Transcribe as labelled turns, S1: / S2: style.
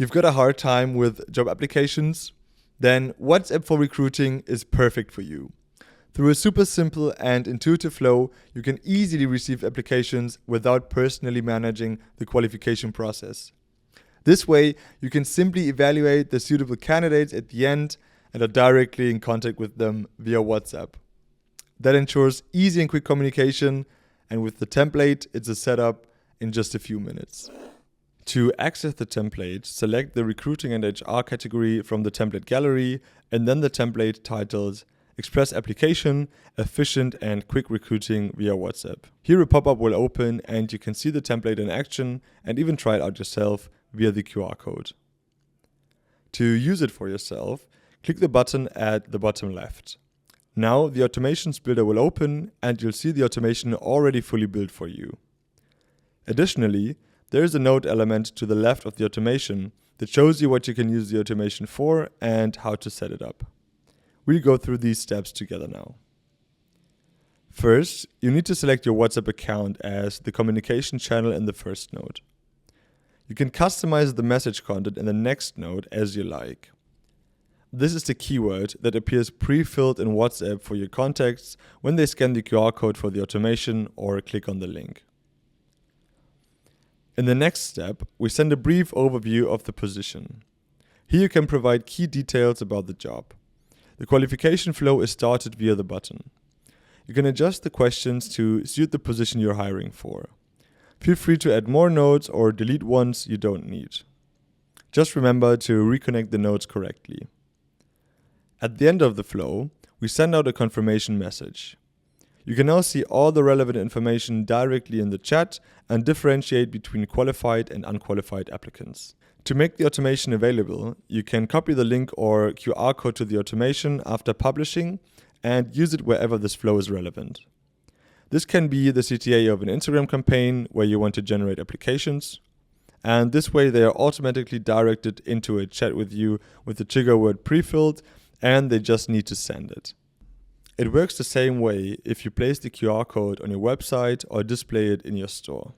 S1: You've got a hard time with job applications? Then WhatsApp for Recruiting is perfect for you. Through a super simple and intuitive flow, you can easily receive applications without personally managing the qualification process. This way, you can simply evaluate the suitable candidates at the end and are directly in contact with them via WhatsApp. That ensures easy and quick communication, and with the template, it's a setup in just a few minutes. To access the template, select the Recruiting and HR category from the template gallery and then the template titled Express Application, Efficient and Quick Recruiting via WhatsApp. Here a pop-up will open and you can see the template in action and even try it out yourself via the QR code. To use it for yourself, click the button at the bottom left. Now the automations builder will open and you'll see the automation already fully built for you. Additionally, there is a note element to the left of the automation that shows you what you can use the automation for and how to set it up. We'll go through these steps together now. First, you need to select your WhatsApp account as the communication channel in the first node. You can customize the message content in the next node as you like. This is the keyword that appears pre-filled in WhatsApp for your contacts when they scan the QR code for the automation or click on the link. In the next step, we send a brief overview of the position. Here you can provide key details about the job. The qualification flow is started via the button. You can adjust the questions to suit the position you're hiring for. Feel free to add more nodes or delete ones you don't need. Just remember to reconnect the nodes correctly. At the end of the flow, we send out a confirmation message. You can now see all the relevant information directly in the chat and differentiate between qualified and unqualified applicants. To make the automation available, you can copy the link or QR code to the automation after publishing and use it wherever this flow is relevant. This can be the CTA of an Instagram campaign where you want to generate applications, and this way they are automatically directed into a chat with you with the trigger word pre-filled and they just need to send it. It works the same way if you place the QR code on your website or display it in your store.